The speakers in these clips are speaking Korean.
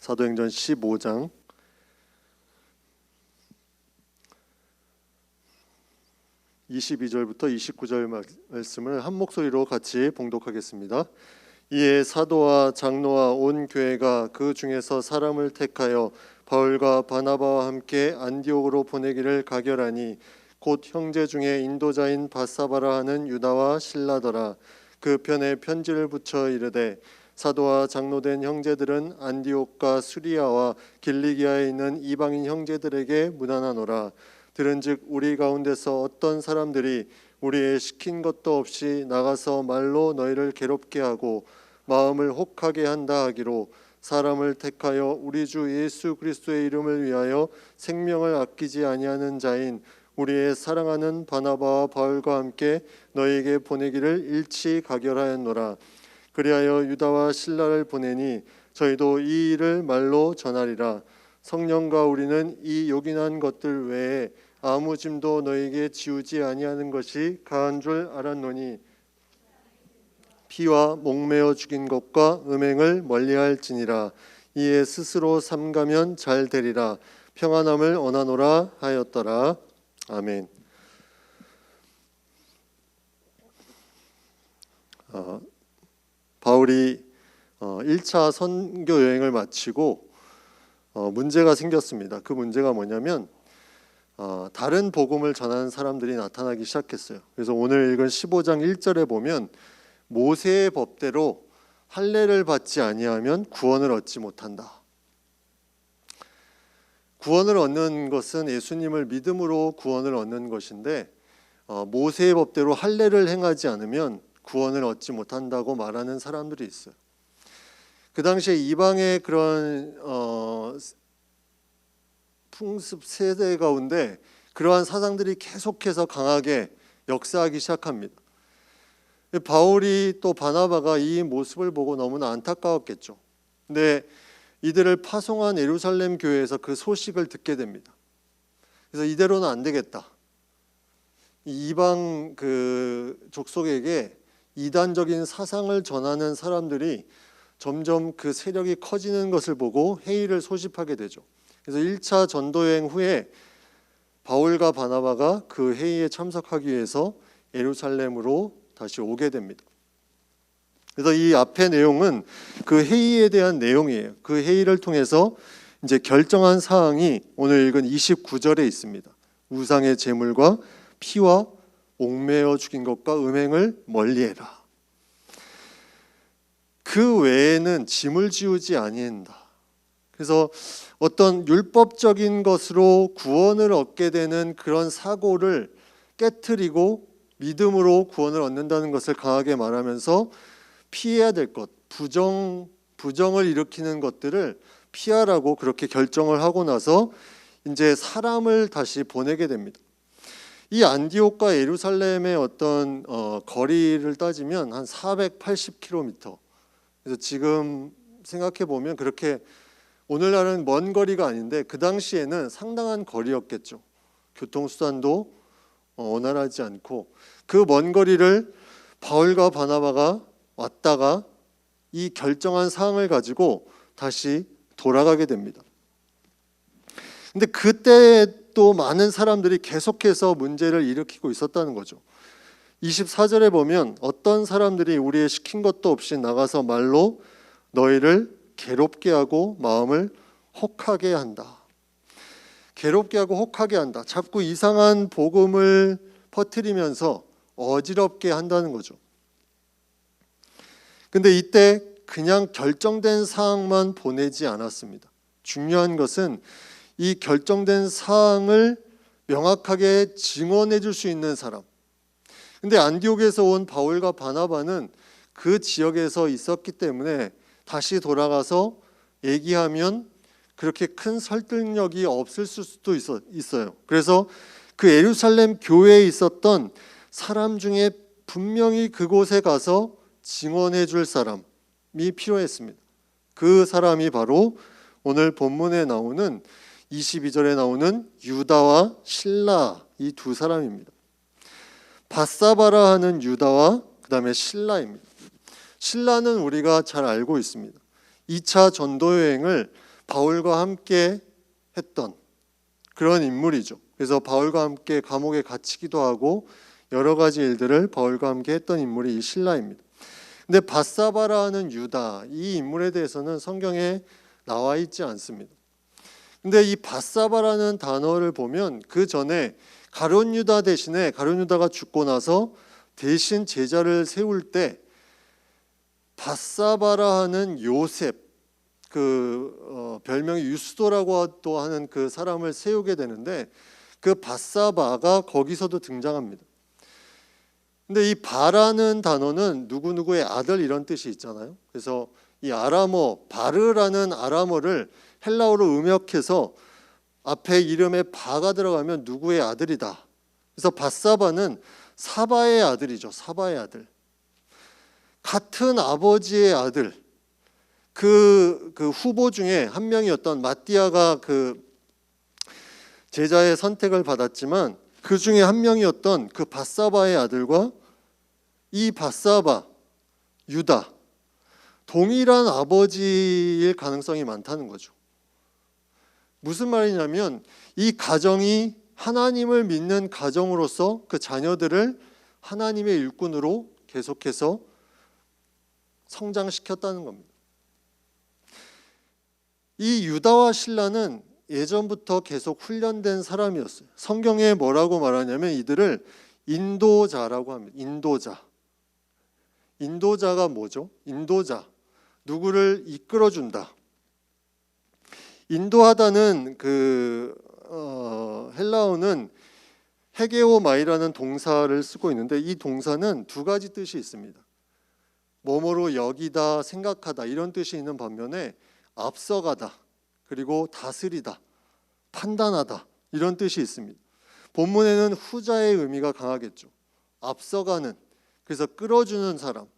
사도행전 15장 22절부터 29절 말씀을 한 목소리로 같이 봉독하겠습니다. 이에 사도와 장로와 온 교회가 그 중에서 사람을 택하여 바울과 바나바와 함께 안디옥으로 보내기를 가결하니 곧 형제 중에 인도자인 바사바라 하는 유다와 실라더라. 그 편에 편지를 붙여 이르되 사도와 장로된 형제들은 안디옥과 수리아와 길리기아에 있는 이방인 형제들에게 문안하노라. 들은즉 우리 가운데서 어떤 사람들이 우리의 시킨 것도 없이 나가서 말로 너희를 괴롭게 하고 마음을 혹하게 한다 하기로 사람을 택하여 우리 주 예수 그리스도의 이름을 위하여 생명을 아끼지 아니하는 자인 우리의 사랑하는 바나바와 바울과 함께 너희에게 보내기를 일치 가결하였노라. 그리하여 유다와 실라를 보내니 저희도 이 일을 말로 전하리라. 성령과 우리는 이 요긴한 것들 외에 아무 짐도 너희에게 지우지 아니하는 것이 가한 줄 알았노니 피와 목매어 죽인 것과 음행을 멀리할지니라. 이에 스스로 삼가면 잘 되리라. 평안함을 원하노라 하였더라. 아멘. 바울이 1차 선교 여행을 마치고 문제가 생겼습니다. 그 문제가 뭐냐면 다른 복음을 전하는 사람들이 나타나기 시작했어요. 그래서 오늘 읽은 15장 1절에 보면 모세의 법대로 할례를 받지 아니하면 구원을 얻지 못한다. 구원을 얻는 것은 예수님을 믿음으로 구원을 얻는 것인데 모세의 법대로 할례를 행하지 않으면 구원을 얻지 못한다고 말하는 사람들이 있어요. 그 당시에 이방의 그런 풍습 세대 가운데 그러한 사상들이 계속해서 강하게 역사하기 시작합니다. 바울이 또 바나바가 이 모습을 보고 너무나 안타까웠겠죠. 근데 이들을 파송한 예루살렘 교회에서 그 소식을 듣게 됩니다. 그래서 이대로는 안 되겠다. 이방 그 족속에게 이단적인 사상을 전하는 사람들이 점점 그 세력이 커지는 것을 보고 회의를 소집하게 되죠. 그래서 1차 전도 여행 후에 바울과 바나바가 그 회의에 참석하기 위해서 예루살렘으로 다시 오게 됩니다. 그래서 이 앞의 내용은 그 회의에 대한 내용이에요. 그 회의를 통해서 이제 결정한 사항이 오늘 읽은 29절에 있습니다. 우상의 제물과 피와 옥매어 죽인 것과 음행을 멀리해라. 그 외에는 짐을 지우지 아니한다. 그래서 어떤 율법적인 것으로 구원을 얻게 되는 그런 사고를 깨트리고 믿음으로 구원을 얻는다는 것을 강하게 말하면서 피해야 될 것, 부정을 일으키는 것들을 피하라고 그렇게 결정을 하고 나서 이제 사람을 다시 보내게 됩니다. 이 안디옥과 예루살렘의 어떤 거리를 따지면 한 480km. 그래서 지금 생각해 보면 그렇게 오늘날은 먼 거리가 아닌데 그 당시에는 상당한 거리였겠죠. 교통수단도 원활하지 않고 그 먼 거리를 바울과 바나바가 왔다가 이 결정한 사항을 가지고 다시 돌아가게 됩니다. 근데 그때 또 많은 사람들이 계속해서 문제를 일으키고 있었다는 거죠. 24절에 보면 어떤 사람들이 우리의 시킨 것도 없이 나가서 말로 너희를 괴롭게 하고 마음을 혹하게 한다. 괴롭게 하고 혹하게 한다. 자꾸 이상한 복음을 퍼뜨리면서 어지럽게 한다는 거죠. 근데 이때 그냥 결정된 사항만 보내지 않았습니다. 중요한 것은 이 결정된 사항을 명확하게 증언해 줄 수 있는 사람. 근데 안디옥에서 온 바울과 바나바는 그 지역에서 있었기 때문에 다시 돌아가서 얘기하면 그렇게 큰 설득력이 없을 수도 있어요. 그래서 그 예루살렘 교회에 있었던 사람 중에 분명히 그곳에 가서 증언해 줄 사람이 필요했습니다. 그 사람이 바로 오늘 본문에 나오는 22절에 나오는 유다와 실라 이 두 사람입니다. 바사바라 하는 유다와 그 다음에 실라입니다. 실라는 우리가 잘 알고 있습니다. 2차 전도 여행을 바울과 함께 했던 그런 인물이죠. 그래서 바울과 함께 감옥에 갇히기도 하고 여러 가지 일들을 바울과 함께 했던 인물이 이 실라입니다. 근데 바사바라는 유다, 이 인물에 대해서는 성경에 나와 있지 않습니다. 근데 이 바사바라는 단어를 보면 그 전에 가룟 유다 대신에 가룟 유다가 죽고 나서 대신 제자를 세울 때 바사바라 하는 요셉, 별명이 유스도라고 또 하는 그 사람을 세우게 되는데 그 바사바가 거기서도 등장합니다. 근데 이 바라는 단어는 누구누구의 아들 이런 뜻이 있잖아요. 그래서 이 아람어 바르라는 아람어를 헬라어로 음역해서 앞에 이름에 바가 들어가면 누구의 아들이다. 그래서 바사바는 사바의 아들이죠. 사바의 아들. 같은 아버지의 아들. 그 후보 중에 한 명이었던 마띠아가 그 제자의 선택을 받았지만 그 중에 한 명이었던 그 바사바의 아들과 이 바사바, 유다 동일한 아버지일 가능성이 많다는 거죠. 무슨 말이냐면 이 가정이 하나님을 믿는 가정으로서 그 자녀들을 하나님의 일꾼으로 계속해서 성장시켰다는 겁니다. 이 유다와 실라는 예전부터 계속 훈련된 사람이었어요. 성경에 뭐라고 말하냐면 이들을 인도자라고 합니다. 인도자가 뭐죠? 인도자, 누구를 이끌어준다. 인도하다는 헬라어는 헤게오마이라는 동사를 쓰고 있는데 이 동사는 두 가지 뜻이 있습니다. 뭐뭐로 여기다, 생각하다 이런 뜻이 있는 반면에 앞서가다, 그리고 다스리다, 판단하다 이런 뜻이 있습니다. 본문에는 후자의 의미가 강하겠죠. 앞서가는, 그래서 끌어주는 사람.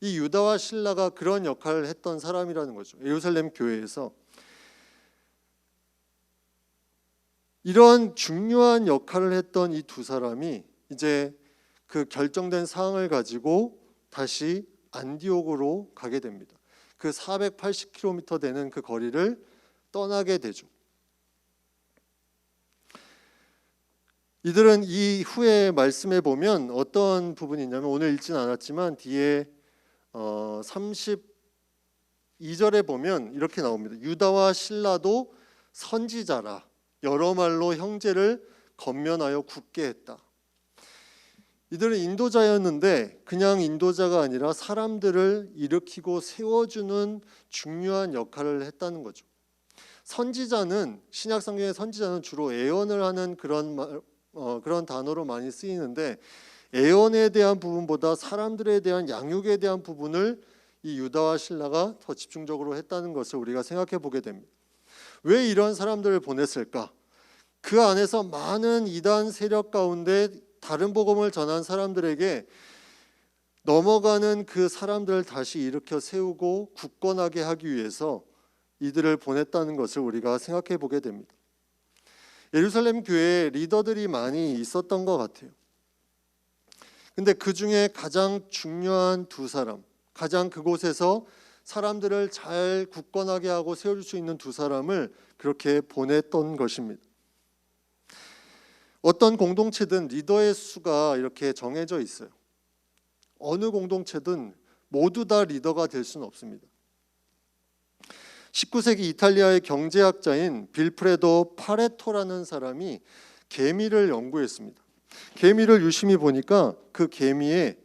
이 유다와 실라가 그런 역할을 했던 사람이라는 거죠. 예루살렘 교회에서 이런 중요한 역할을 했던 이 두 사람이 이제 그 결정된 사항을 가지고 다시 안디옥으로 가게 됩니다. 그 480km 되는 그 거리를 떠나게 되죠. 이들은 이 후에 말씀에 보면 어떤 부분이 있냐면 오늘 읽진 않았지만 뒤에 32절에 보면 이렇게 나옵니다. 유다와 실라도 선지자라 여러 말로 형제를 건면하여 굳게 했다. 이들은 인도자였는데 그냥 인도자가 아니라 사람들을 일으키고 세워주는 중요한 역할을 했다는 거죠. 선지자는 신약 성경의 선지자는 주로 예언을 하는 그런 단어로 많이 쓰이는데 예언에 대한 부분보다 사람들에 대한 양육에 대한 부분을 이 유다와 실라가 더 집중적으로 했다는 것을 우리가 생각해 보게 됩니다. 왜 이런 사람들을 보냈을까? 그 안에서 많은 이단 세력 가운데 다른 복음을 전한 사람들에게 넘어가는 그 사람들을 다시 일으켜 세우고 굳건하게 하기 위해서 이들을 보냈다는 것을 우리가 생각해 보게 됩니다. 예루살렘 교회에 리더들이 많이 있었던 것 같아요. 근데 그 중에 가장 중요한 두 사람, 가장 그곳에서 사람들을 잘 굳건하게 하고 세워줄 수 있는 두 사람을 그렇게 보냈던 것입니다. 어떤 공동체든 리더의 수가 이렇게 정해져 있어요. 어느 공동체든 모두 다 리더가 될 수는 없습니다. 19세기 이탈리아의 경제학자인 빌프레도 파레토라는 사람이 개미를 연구했습니다. 개미를 유심히 보니까 그 개미의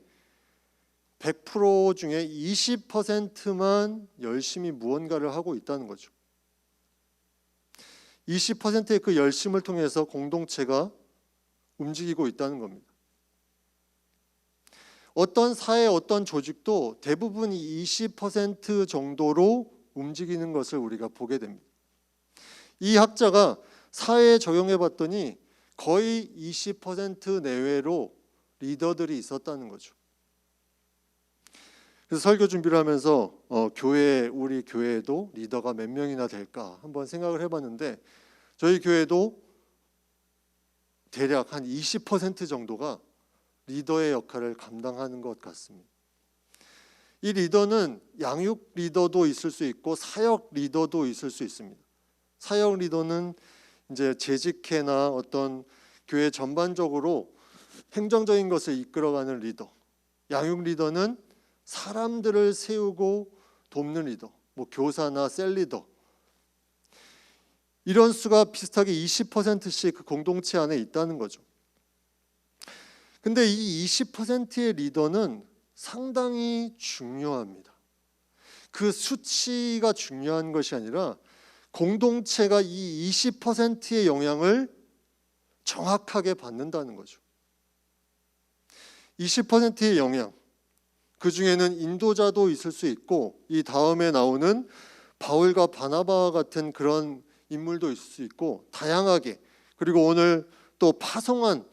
100% 중에 20%만 열심히 무언가를 하고 있다는 거죠. 20%의 그 열심을 통해서 공동체가 움직이고 있다는 겁니다. 어떤 사회, 어떤 조직도 대부분 20% 정도로 움직이는 것을 우리가 보게 됩니다. 이 학자가 사회에 적용해 봤더니 거의 20% 내외로 리더들이 있었다는 거죠. 그래서 설교 준비를 하면서 우리 교회에도 리더가 몇 명이나 될까 한번 생각을 해봤는데 저희 교회도 대략 한 20% 정도가 리더의 역할을 감당하는 것 같습니다. 이 리더는 양육 리더도 있을 수 있고 사역 리더도 있을 수 있습니다. 사역 리더는 이제 재직회나 어떤 교회 전반적으로 행정적인 것을 이끌어가는 리더. 양육 리더는 사람들을 세우고 돕는 리더. 뭐 교사나 셀 리더. 이런 수가 비슷하게 20%씩 그 공동체 안에 있다는 거죠. 근데 이 20%의 리더는 상당히 중요합니다. 그 수치가 중요한 것이 아니라 공동체가 이 20%의 영향을 정확하게 받는다는 거죠. 20%의 영향, 그 중에는 인도자도 있을 수 있고 이 다음에 나오는 바울과 바나바와 같은 그런 인물도 있을 수 있고 다양하게, 그리고 오늘 또 파송한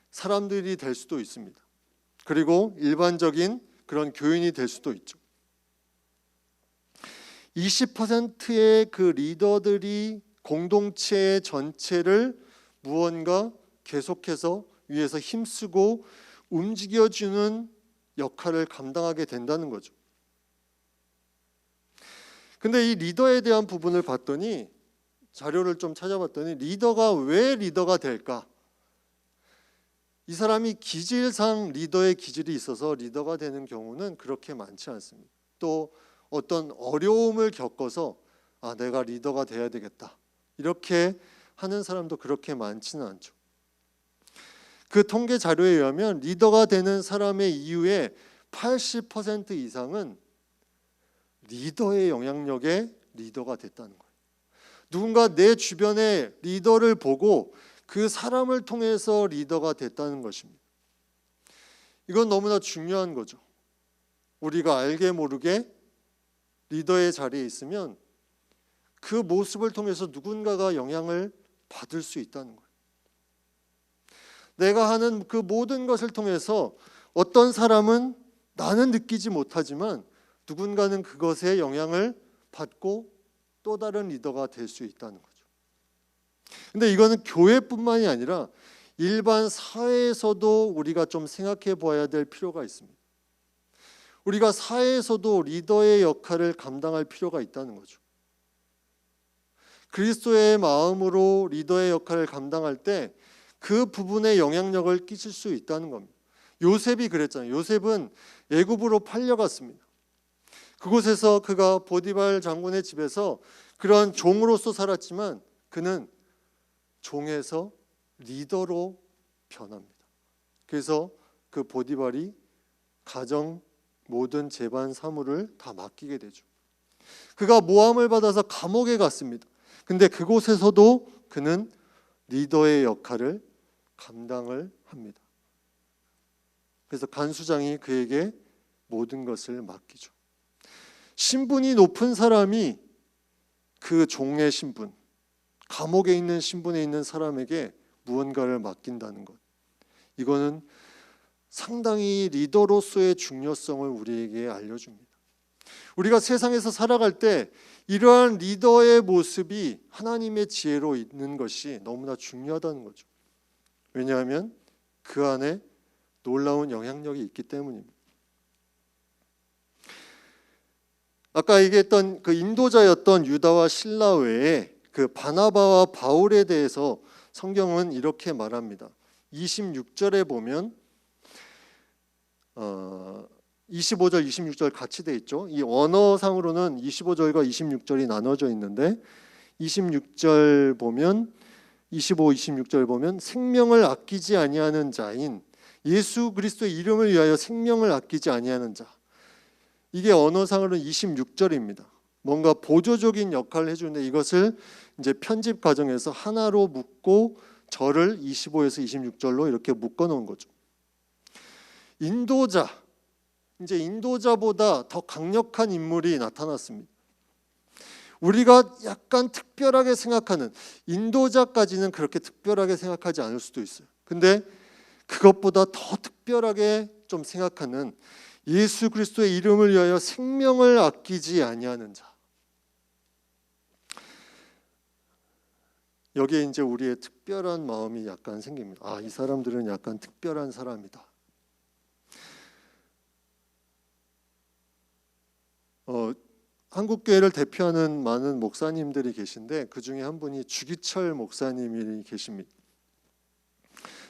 사람들이 될 수도 있습니다. 그리고 일반적인 그런 교인이 될 수도 있죠. 20%의 그 리더들이 공동체 전체를 무언가 계속해서 위에서 힘쓰고 움직여주는 역할을 감당하게 된다는 거죠. 근데 이 리더에 대한 부분을 봤더니, 자료를 좀 찾아봤더니 리더가 왜 리더가 될까? 이 사람이 기질상 리더의 기질이 있어서 리더가 되는 경우는 그렇게 많지 않습니다. 또 어떤 어려움을 겪어서 내가 리더가 돼야 되겠다 이렇게 하는 사람도 그렇게 많지는 않죠. 그 통계 자료에 의하면 리더가 되는 사람의 이유의 80% 이상은 리더의 영향력에 리더가 됐다는 거예요. 누군가 내 주변에 리더를 보고 그 사람을 통해서 리더가 됐다는 것입니다. 이건 너무나 중요한 거죠. 우리가 알게 모르게 리더의 자리에 있으면 그 모습을 통해서 누군가가 영향을 받을 수 있다는 거예요. 내가 하는 그 모든 것을 통해서 어떤 사람은 나는 느끼지 못하지만 누군가는 그것에 영향을 받고 또 다른 리더가 될 수 있다는 거죠. 근데 이거는 교회뿐만이 아니라 일반 사회에서도 우리가 좀 생각해 봐야 될 필요가 있습니다. 우리가 사회에서도 리더의 역할을 감당할 필요가 있다는 거죠. 그리스도의 마음으로 리더의 역할을 감당할 때 그 부분에 영향력을 끼칠 수 있다는 겁니다. 요셉이 그랬잖아요. 요셉은 애굽으로 팔려갔습니다. 그곳에서 그가 보디발 장군의 집에서 그런 종으로서 살았지만 그는 종에서 리더로 변합니다. 그래서 그 보디발이 가정 모든 재반 사무를 다 맡기게 되죠. 그가 모함을 받아서 감옥에 갔습니다. 근데 그곳에서도 그는 리더의 역할을 감당을 합니다. 그래서 간수장이 그에게 모든 것을 맡기죠. 신분이 높은 사람이 그 종의 신분, 감옥에 있는 신분에 있는 사람에게 무언가를 맡긴다는 것, 이거는 상당히 리더로서의 중요성을 우리에게 알려줍니다. 우리가 세상에서 살아갈 때 이러한 리더의 모습이 하나님의 지혜로 있는 것이 너무나 중요하다는 거죠. 왜냐하면 그 안에 놀라운 영향력이 있기 때문입니다. 아까 얘기했던 그 인도자였던 유다와 실라 외에 그 바나바와 바울에 대해서 성경은 이렇게 말합니다. 26절에 보면 25절, 26절 같이 돼 있죠. 이 언어상으로는 25절과 26절이 나눠져 있는데 26절 보면 25, 26절 보면 생명을 아끼지 아니하는 자인 예수 그리스도의 이름을 위하여 생명을 아끼지 아니하는 자. 이게 언어상으로는 26절입니다. 뭔가 보조적인 역할을 해주는데 이것을 이제 편집 과정에서 하나로 묶고 절을 25에서 26절로 이렇게 묶어 놓은 거죠. 인도자, 이제 인도자보다 더 강력한 인물이 나타났습니다. 우리가 약간 특별하게 생각하는, 인도자까지는 그렇게 특별하게 생각하지 않을 수도 있어요. 근데 그것보다 더 특별하게 좀 생각하는 예수 그리스도의 이름을 위하여 생명을 아끼지 아니하는 자. 여기에 이제 우리의 특별한 마음이 약간 생깁니다. 이 사람들은 약간 특별한 사람이다. 한국 교회를 대표하는 많은 목사님들이 계신데 그 중에 한 분이 주기철 목사님이 계십니다.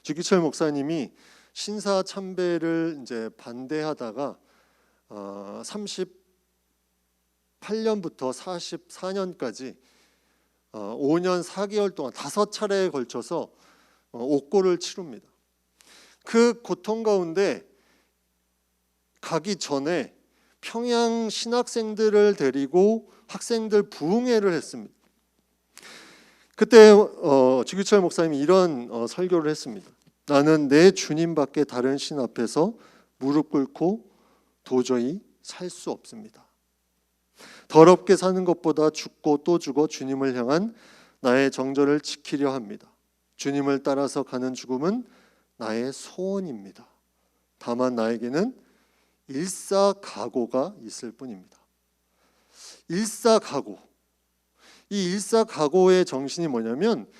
주기철 목사님이 신사 참배를 이제 반대하다가 38년부터 44년까지 5년 4개월 동안 5차례에 걸쳐서 옥고를 치릅니다. 그 고통 가운데 가기 전에 평양 신학생들을 데리고 학생들 부흥회를 했습니다. 그때 주기철 목사님이 이런 설교를 했습니다. 나는 내 주님밖에 다른 신 앞에서 무릎 꿇고 도저히 살 수 없습니다. 더럽게 사는 것보다 죽고 또 죽어 주님을 향한 나의 정절을 지키려 합니다. 주님을 따라서 가는 죽음은 나의 소원입니다. 다만 나에게는 일사각오가 있을 뿐입니다. 일사각오. 이 일사각오의 정신이 뭐냐면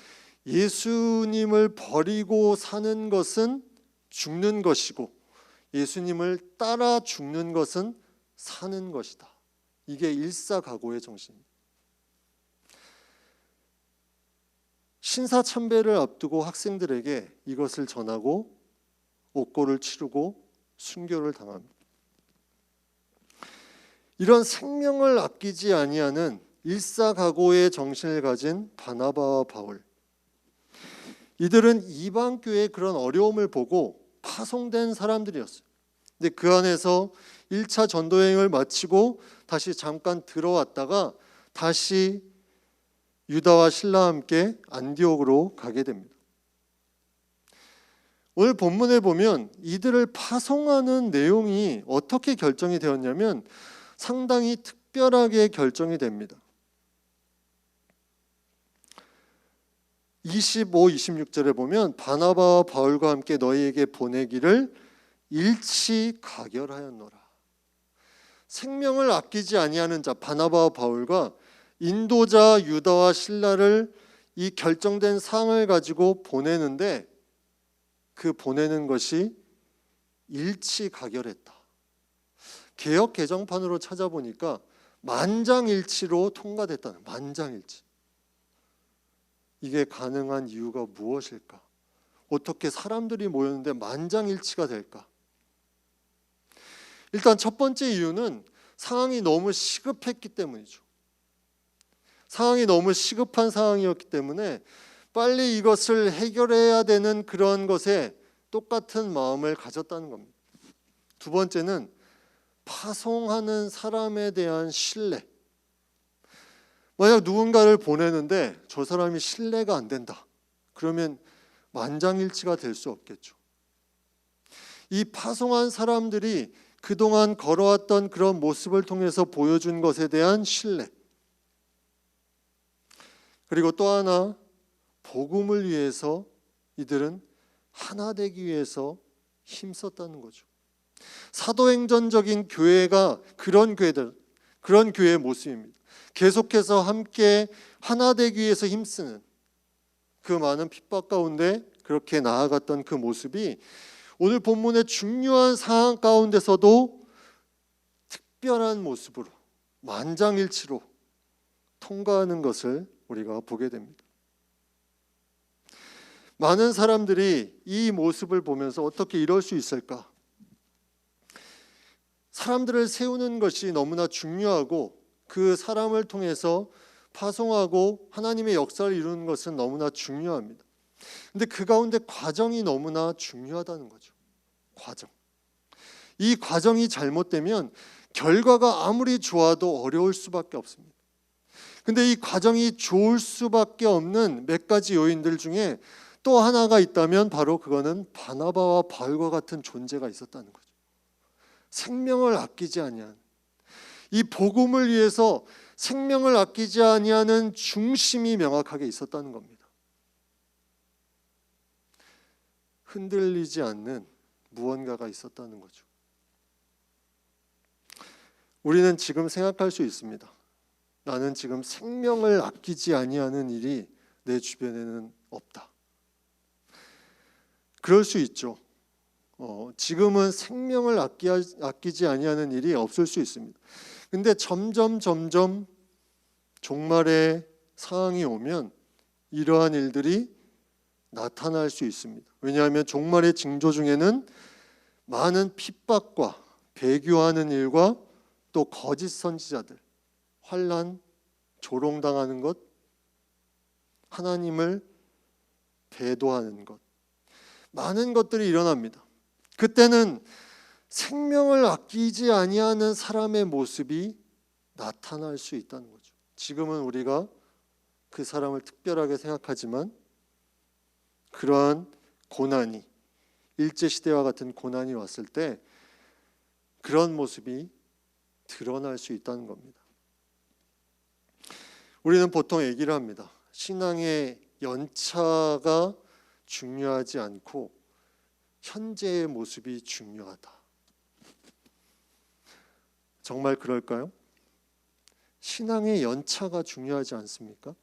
예수님을 버리고 사는 것은 죽는 것이고 예수님을 따라 죽는 것은 사는 것이다. 이게 일사각오의 정신입니다. 신사참배를 앞두고 학생들에게 이것을 전하고 옥고를 치르고 순교를 당합니다. 이런 생명을 아끼지 아니하는 일사각오의 정신을 가진 바나바와 바울, 이들은 이방 교회의 그런 어려움을 보고 파송된 사람들이었어요. 근데 그 안에서 1차 전도여행을 마치고 다시 잠깐 들어왔다가 다시 유다와 실라와 함께 안디옥으로 가게 됩니다. 오늘 본문에 보면 이들을 파송하는 내용이 어떻게 결정이 되었냐면 상당히 특별하게 결정이 됩니다. 25, 26절에 보면 바나바와 바울과 함께 너희에게 보내기를 일치 가결하였노라. 생명을 아끼지 아니하는 자 바나바와 바울과 인도자 유다와 실라를 이 결정된 사항을 가지고 보내는데 그 보내는 것이 일치 가결했다. 개역 개정판으로 찾아보니까 만장일치로 통과됐다는, 만장일치. 이게 가능한 이유가 무엇일까? 어떻게 사람들이 모였는데 만장일치가 될까? 일단 첫 번째 이유는 상황이 너무 시급했기 때문이죠. 상황이 너무 시급한 상황이었기 때문에 빨리 이것을 해결해야 되는 그런 것에 똑같은 마음을 가졌다는 겁니다. 두 번째는 파송하는 사람에 대한 신뢰. 만약 누군가를 보내는데 저 사람이 신뢰가 안 된다. 그러면 만장일치가 될 수 없겠죠. 이 파송한 사람들이 그동안 걸어왔던 그런 모습을 통해서 보여준 것에 대한 신뢰. 그리고 또 하나, 복음을 위해서 이들은 하나 되기 위해서 힘썼다는 거죠. 사도행전적인 교회가 그런 교회들, 그런 교회의 모습입니다. 계속해서 함께 하나 되기 위해서 힘쓰는 그 많은 핍박 가운데 그렇게 나아갔던 그 모습이 오늘 본문의 중요한 상황 가운데서도 특별한 모습으로 만장일치로 통과하는 것을 우리가 보게 됩니다. 많은 사람들이 이 모습을 보면서 어떻게 이럴 수 있을까? 사람들을 세우는 것이 너무나 중요하고 그 사람을 통해서 파송하고 하나님의 역사를 이루는 것은 너무나 중요합니다. 근데 그 가운데 과정이 너무나 중요하다는 거죠. 과정. 이 과정이 잘못되면 결과가 아무리 좋아도 어려울 수밖에 없습니다. 근데 이 과정이 좋을 수밖에 없는 몇 가지 요인들 중에 또 하나가 있다면 바로 그거는 바나바와 바울과 같은 존재가 있었다는 거죠. 생명을 아끼지 아니한, 이 복음을 위해서 생명을 아끼지 아니하는 중심이 명확하게 있었다는 겁니다. 흔들리지 않는 무언가가 있었다는 거죠. 우리는 지금 생각할 수 있습니다. 나는 지금 생명을 아끼지 아니하는 일이 내 주변에는 없다. 그럴 수 있죠. 지금은 생명을 아끼지 아니하는 일이 없을 수 있습니다. 근데 점점 종말의 상황이 오면 이러한 일들이 나타날 수 있습니다. 왜냐하면 종말의 징조 중에는 많은 핍박과 배교하는 일과 또 거짓 선지자들, 환난, 조롱당하는 것, 하나님을 배도하는 것, 많은 것들이 일어납니다. 그때는 생명을 아끼지 아니하는 사람의 모습이 나타날 수 있다는 거죠. 지금은 우리가 그 사람을 특별하게 생각하지만 그러한 고난이, 일제시대와 같은 고난이 왔을 때 그런 모습이 드러날 수 있다는 겁니다. 우리는 보통 얘기를 합니다. 신앙의 연차가 중요하지 않고 현재의 모습이 중요하다. 정말 그럴까요? 신앙의 연차가 중요하지 않습니까?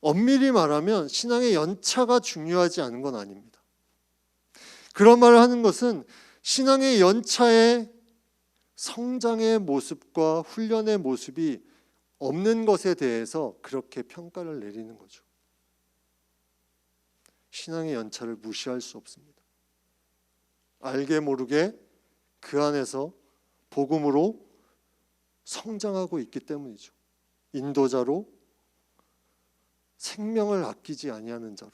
엄밀히 말하면 신앙의 연차가 중요하지 않은 건 아닙니다. 그런 말을 하는 것은 신앙의 연차의 성장의 모습과 훈련의 모습이 없는 것에 대해서 그렇게 평가를 내리는 거죠. 신앙의 연차를 무시할 수 없습니다. 알게 모르게 그 안에서 복음으로 성장하고 있기 때문이죠. 인도자로, 생명을 아끼지 아니하는 자로.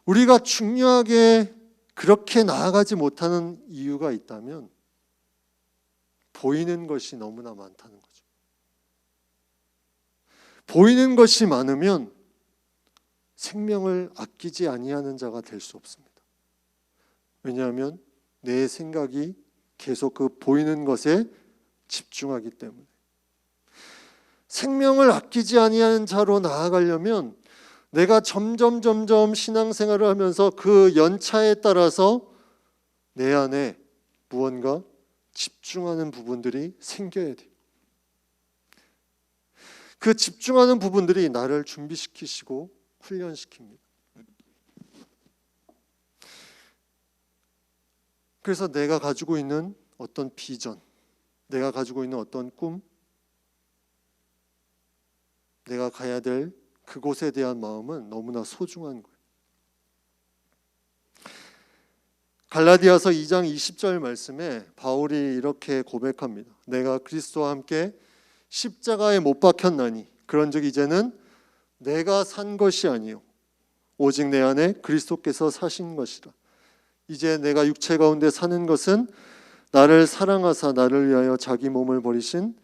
우리가 중요하게 그렇게 나아가지 못하는 이유가 있다면 보이는 것이 너무나 많다는 거죠. 보이는 것이 많으면 생명을 아끼지 아니하는 자가 될 수 없습니다. 왜냐하면 내 생각이 계속 그 보이는 것에 집중하기 때문에. 생명을 아끼지 아니하는 자로 나아가려면 내가 점점 신앙생활을 하면서 그 연차에 따라서 내 안에 무언가 집중하는 부분들이 생겨야 돼요. 그 집중하는 부분들이 나를 준비시키시고 훈련시킵니다. 그래서 내가 가지고 있는 어떤 비전, 내가 가지고 있는 어떤 꿈, 내가 가야 될 그곳에 대한 마음은 너무나 소중한 거예요. 갈라디아서 2장 20절 말씀에 바울이 이렇게 고백합니다. 내가 그리스도와 함께 십자가에 못 박혔나니 그런즉 이제는 내가 산 것이 아니요 오직 내 안에 그리스도께서 사신 것이라. 이제 내가 육체 가운데 사는 것은 나를 사랑하사 나를 위하여 자기 몸을 버리신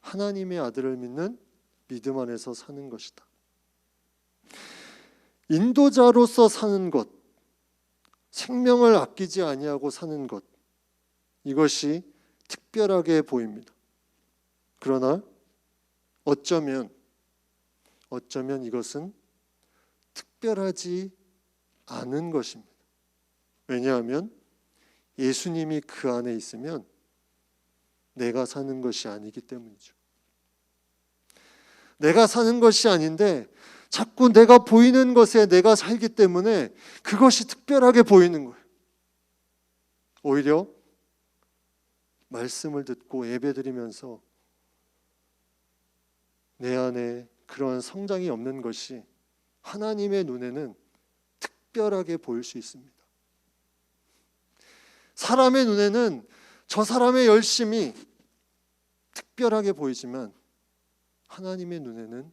하나님의 아들을 믿는 믿음 안에서 사는 것이다. 인도자로서 사는 것, 생명을 아끼지 아니하고 사는 것, 이것이 특별하게 보입니다. 그러나 어쩌면 이것은 특별하지 않은 것입니다. 왜냐하면 예수님이 그 안에 있으면 내가 사는 것이 아니기 때문이죠. 내가 사는 것이 아닌데 자꾸 내가 보이는 것에 내가 살기 때문에 그것이 특별하게 보이는 거예요. 오히려 말씀을 듣고 예배드리면서 내 안에 그런 성장이 없는 것이 하나님의 눈에는 특별하게 보일 수 있습니다. 사람의 눈에는 저 사람의 열심이 특별하게 보이지만 하나님의 눈에는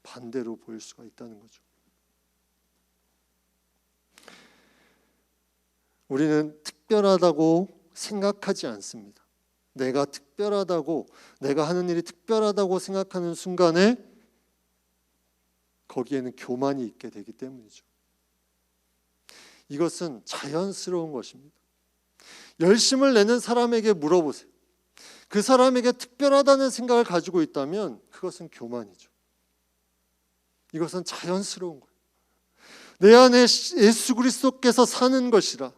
반대로 보일 수가 있다는 거죠. 우리는 특별하다고 생각하지 않습니다. 내가 특별하다고, 내가 하는 일이 특별하다고 생각하는 순간에 거기에는 교만이 있게 되기 때문이죠. 이것은 자연스러운 것입니다. 열심을 내는 사람에게 물어보세요. 그 사람에게 특별하다는 생각을 가지고 있다면 그것은 교만이죠. 이것은 자연스러운 거예요. 내 안에 예수 그리스도께서 사는 것이라.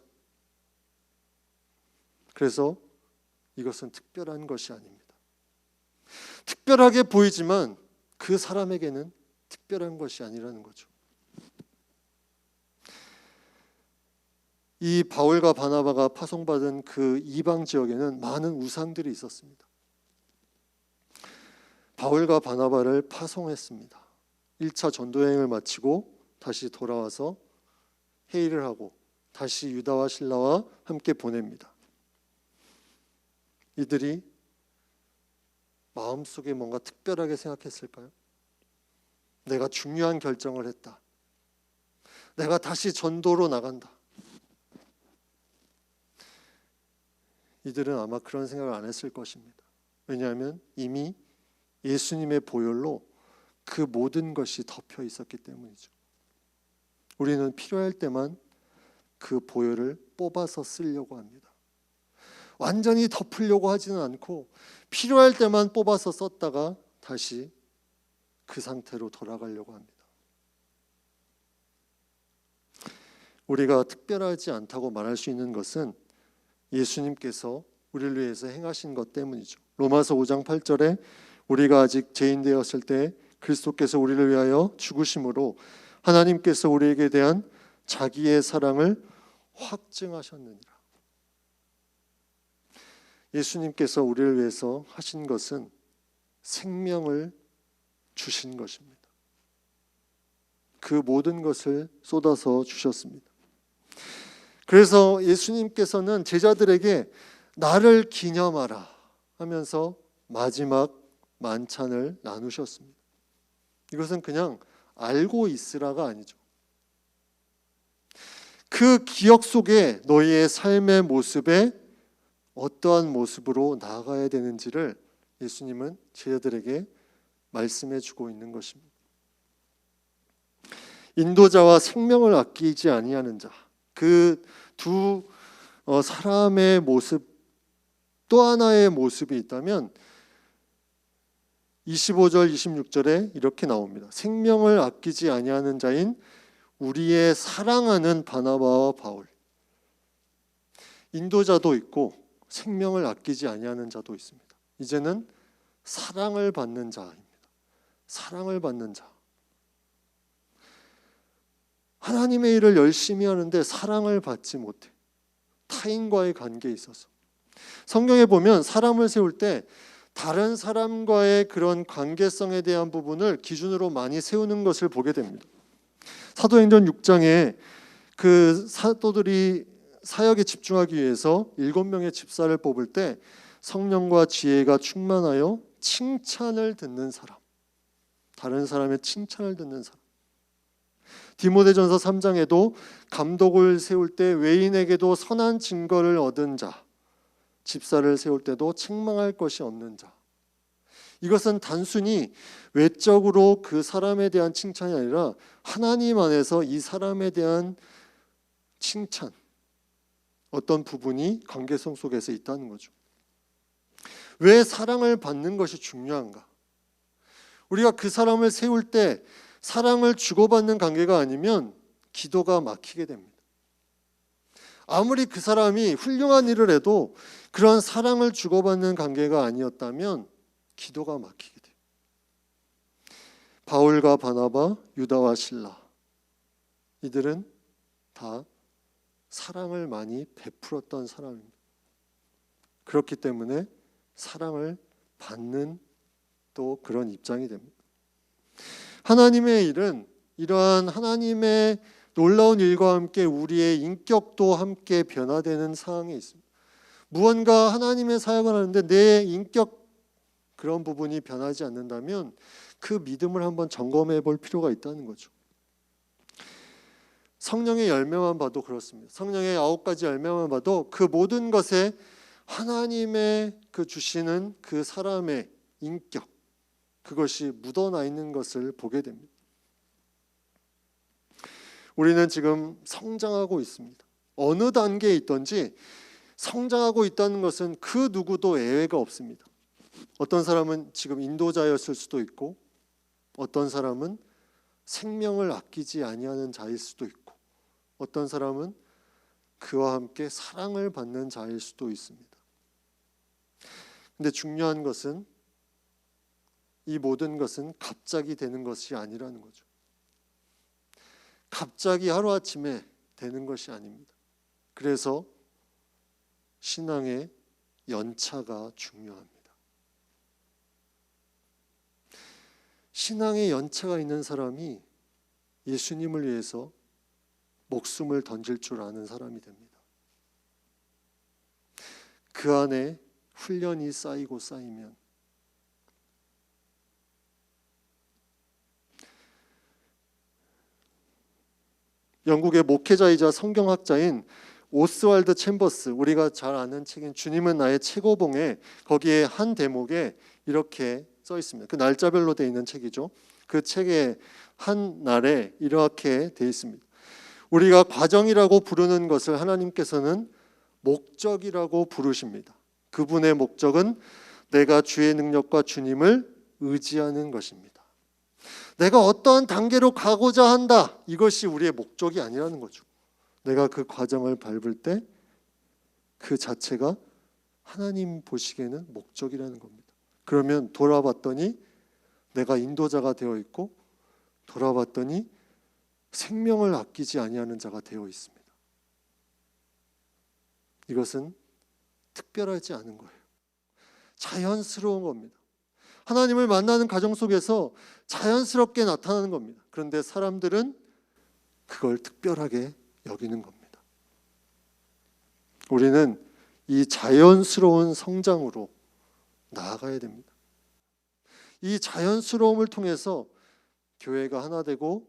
그래서 이것은 특별한 것이 아닙니다. 특별하게 보이지만 그 사람에게는 특별한 것이 아니라는 거죠. 이 바울과 바나바가 파송받은 그 이방 지역에는 많은 우상들이 있었습니다. 바울과 바나바를 파송했습니다. 1차 전도여행을 마치고 다시 돌아와서 회의를 하고 다시 유다와 실라와 함께 보냅니다. 이들이 마음속에 뭔가 특별하게 생각했을까요? 내가 중요한 결정을 했다. 내가 다시 전도로 나간다. 이들은 아마 그런 생각을 안 했을 것입니다. 왜냐하면 이미 예수님의 보혈로 그 모든 것이 덮여 있었기 때문이죠. 우리는 필요할 때만 그 보혈을 뽑아서 쓰려고 합니다. 완전히 덮으려고 하지는 않고 필요할 때만 뽑아서 썼다가 다시 그 상태로 돌아가려고 합니다. 우리가 특별하지 않다고 말할 수 있는 것은 예수님께서 우리를 위해서 행하신 것 때문이죠. 로마서 5장 8절에 우리가 아직 죄인 되었을 때 그리스도께서 우리를 위하여 죽으심으로 하나님께서 우리에게 대한 자기의 사랑을 확증하셨느니라. 예수님께서 우리를 위해서 하신 것은 생명을 주신 것입니다. 그 모든 것을 쏟아서 주셨습니다. 그래서 예수님께서는 제자들에게 나를 기념하라 하면서 마지막 만찬을 나누셨습니다. 이것은 그냥 알고 있으라가 아니죠. 그 기억 속에 너희의 삶의 모습에 어떠한 모습으로 나아가야 되는지를 예수님은 제자들에게 말씀해 주고 있는 것입니다. 인도자와 생명을 아끼지 아니하는 자, 그 두 사람의 모습, 또 하나의 모습이 있다면 25절 26절에 이렇게 나옵니다. 생명을 아끼지 아니하는 자인 우리의 사랑하는 바나바와 바울. 인도자도 있고 생명을 아끼지 아니하는 자도 있습니다. 이제는 사랑을 받는 자입니다. 사랑을 받는 자. 하나님의 일을 열심히 하는데 사랑을 받지 못해. 타인과의 관계에 있어서. 성경에 보면 사람을 세울 때 다른 사람과의 그런 관계성에 대한 부분을 기준으로 많이 세우는 것을 보게 됩니다. 사도행전 6장에 그 사도들이 사역에 집중하기 위해서 7명의 집사를 뽑을 때 성령과 지혜가 충만하여 칭찬을 듣는 사람, 다른 사람의 칭찬을 듣는 사람. 디모데전서 3장에도 감독을 세울 때 외인에게도 선한 증거를 얻은 자, 집사를 세울 때도 책망할 것이 없는 자. 이것은 단순히 외적으로 그 사람에 대한 칭찬이 아니라 하나님 안에서 이 사람에 대한 칭찬, 어떤 부분이 관계성 속에서 있다는 거죠. 왜 사랑을 받는 것이 중요한가? 우리가 그 사람을 세울 때 사랑을 주고받는 관계가 아니면 기도가 막히게 됩니다. 아무리 그 사람이 훌륭한 일을 해도 그런 사랑을 주고받는 관계가 아니었다면 기도가 막히게 돼요. 바울과 바나바, 유다와 실라, 이들은 다 사랑을 많이 베풀었던 사람입니다. 그렇기 때문에 사랑을 받는 또 그런 입장이 됩니다. 하나님의 일은 이러한 하나님의 놀라운 일과 함께 우리의 인격도 함께 변화되는 상황에 있습니다. 무언가 하나님의 사역을 하는데 내 인격 그런 부분이 변하지 않는다면 그 믿음을 한번 점검해 볼 필요가 있다는 거죠. 성령의 열매만 봐도 그렇습니다. 성령의 9가지 열매만 봐도 그 모든 것에 하나님의 그 주시는 그 사람의 인격, 그것이 묻어나 있는 것을 보게 됩니다. 우리는 지금 성장하고 있습니다. 어느 단계에 있든지 성장하고 있다는 것은 그 누구도 예외가 없습니다. 어떤 사람은 지금 인도자였을 수도 있고 어떤 사람은 생명을 아끼지 아니하는 자일 수도 있고 어떤 사람은 그와 함께 사랑을 받는 자일 수도 있습니다. 근데 중요한 것은 이 모든 것은 갑자기 되는 것이 아니라는 거죠. 갑자기 하루아침에 되는 것이 아닙니다. 그래서 신앙의 연차가 중요합니다. 신앙의 연차가 있는 사람이 예수님을 위해서 목숨을 던질 줄 아는 사람이 됩니다. 그 안에 훈련이 쌓이고 쌓이면 영국의 목회자이자 성경학자인 오스왈드 챔버스, 우리가 잘 아는 책인 주님은 나의 최고봉에 거기에 한 대목에 이렇게 써 있습니다. 그 날짜별로 되어 있는 책이죠. 그 책의 한 날에 이렇게 되어 있습니다. 우리가 과정이라고 부르는 것을 하나님께서는 목적이라고 부르십니다. 그분의 목적은 내가 주의 능력과 주님을 의지하는 것입니다. 내가 어떠한 단계로 가고자 한다, 이것이 우리의 목적이 아니라는 거죠. 내가 그 과정을 밟을 때 그 자체가 하나님 보시기에는 목적이라는 겁니다. 그러면 돌아봤더니 내가 인도자가 되어 있고, 돌아봤더니 생명을 아끼지 아니하는 자가 되어 있습니다. 이것은 특별하지 않은 거예요. 자연스러운 겁니다. 하나님을 만나는 과정 속에서 자연스럽게 나타나는 겁니다. 그런데 사람들은 그걸 특별하게 여기는 겁니다. 우리는 이 자연스러운 성장으로 나아가야 됩니다. 이 자연스러움을 통해서 교회가 하나 되고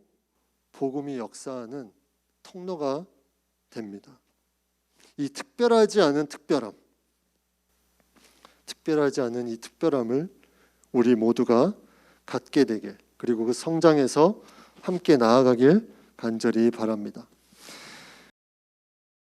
복음이 역사하는 통로가 됩니다. 이 특별하지 않은 특별함, 특별하지 않은 이 특별함을 우리 모두가 갖게 되길, 그리고 그 성장에서 함께 나아가길 간절히 바랍니다.